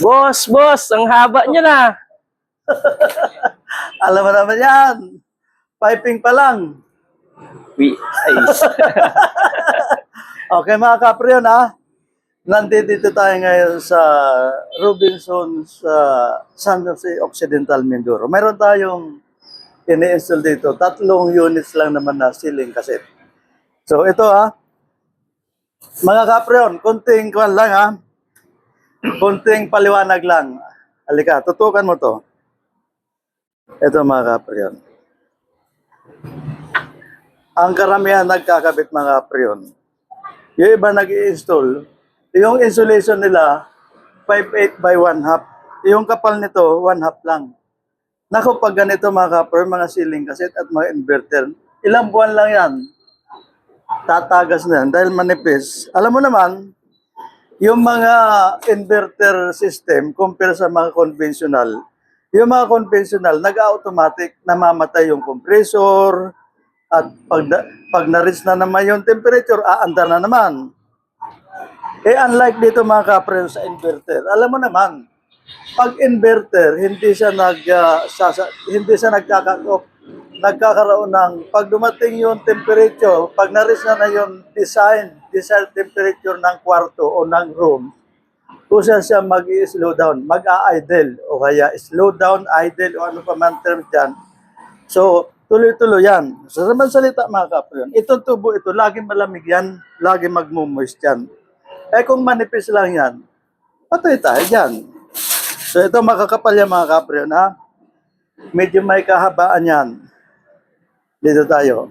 Boss, ang haba niya na. Alam mo naman yan. Piping pa lang. Ay, Okay mga kapriyon ha. Nandito tayo ngayon sa Robinson's San Jose Occidental, Mindoro. Mayroon tayong ini-install dito. 3 units lang naman na ceiling cassette. So ito ha. Mga kapriyon, konting kwan lang ha. Konting paliwanag lang. Halika, tutukan mo to. Ito mga kapriyon. Ang karamihan nagkakabit mga kapriyon. Yung iba nag-i-install, yung insulation nila 5/8 by 1/2. Yung kapal nito 1/2 lang. Naku, pag ganito mga kapriyon, mga ceiling cassette at mga inverter, ilang buwan lang yan. Tatagas na yan dahil manipis. Alam mo naman, yung mga inverter system compare sa mga conventional, yung mga conventional, nag-automatic, namamatay yung compressor, at pag na-reach na naman yung temperature, aandar na naman. Eh, unlike dito mga kapriyon sa inverter, alam mo naman, pag inverter, hindi siya nagkakaroon ng, pag dumating yung temperature, pag na-reach na yung desired temperature ng kwarto o ng room, kung siya mag-i-slow down, mag-a-idle, o kaya slow down, idle, o ano pa man term dyan. So, tuloy-tuloy yan. Sa naman salita mga kapriyon, itong tubo ito, laging malamig yan, laging magmumoist yan. Eh kung manipis lang yan, patay tayo dyan. So ito makakapal yan mga kapriyon ha. Medyo may kahabaan yan. Dito tayo.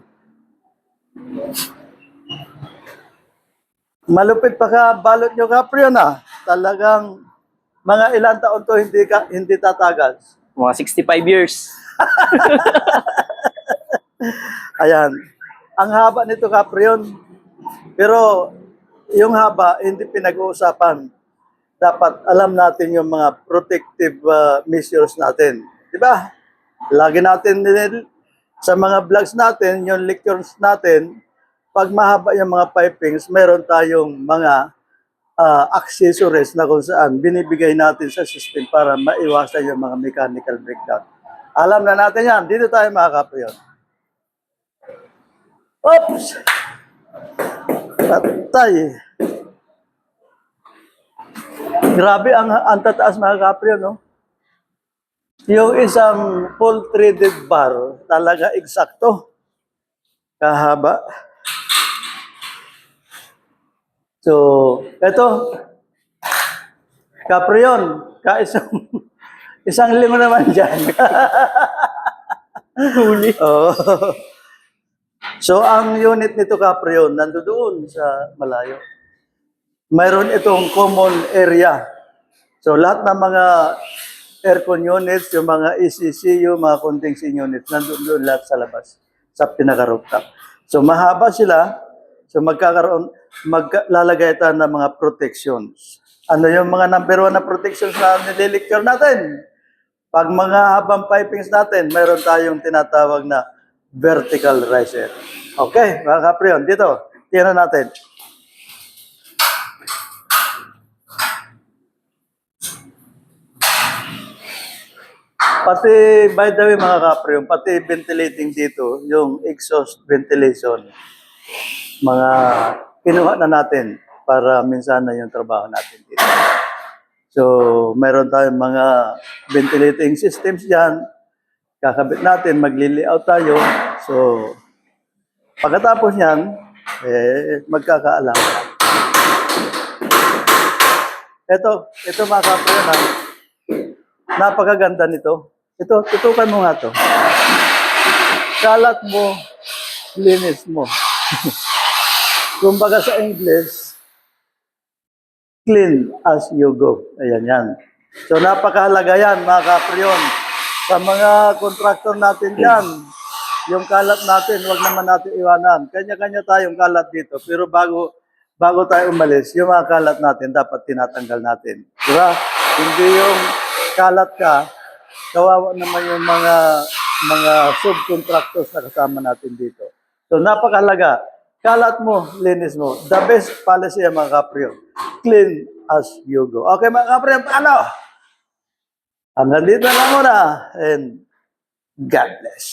Malupit pa ka balot nyo kapriyon ha. Talagang mga ilang taon to hindi tatagas. mga 65 years. Ayan. Ang haba nito kapriyon. Pero yung haba hindi pinag-uusapan. Dapat alam natin yung mga protective measures natin. Di ba? Lagi natin sa mga vlogs natin, yung lectures natin, pag mahaba yung mga pipings, meron tayong mga accessories na kung saan binibigay natin sa system para maiwasan yung mga mechanical breakdown. Alam na natin yan. Dito tayo mga kapriyon. Oops! Patay. Grabe ang tataas mga kapriyon, no? Yung isang full threaded bar, talaga eksakto. Kahaba. So, eto. Kapriyon, isang limo naman dyan. Huli. Oh. So, ang unit nito kapriyon, nandoon sa malayo. Mayroon itong common area. So, lahat ng mga aircon units, yung mga ECCU, mga condensing units, nandoon lahat sa labas, sa pinaka-rooftop. So, mahaba sila. So, maglalagay tayo ng mga protections. Ano yung mga number 1 na protections na nililecture natin? Pag mga habang pipings natin, mayroon tayong tinatawag na vertical riser. Okay, mga kapriyon, dito, tingnan natin. Pati, by the way, mga kapriyon, pati ventilating dito, yung exhaust ventilation, mga kinuha na natin para minsan na yung trabaho natin dito. So, mayroon tayong mga ventilating systems dyan. Kakabit natin, magli-layout tayo. So, pagkatapos yan, magkakaalam. Ito mga kapriyon, napakaganda nito. Ito, tutukan mo nga to. Kalat mo, linis mo. Kumbaga sa English, clean as you go. Ayan yan. So napakahalaga yan mga kapriyon. Sa mga kontraktor natin dyan, yung kalat natin, wag naman natin iwanan. Kanya-kanya tayong kalat dito. Pero bago tayo umalis, yung mga kalat natin, dapat tinatanggal natin. Diba? Hindi yung kalat ka, kawawa naman yung mga subcontractors na kasama natin dito. So napakahalaga. Kalat mo, linis mo. The best policy mga kapriyon. Clean as you go. Okay mga kapre, ano? Hanggang dito lang muna. And God bless.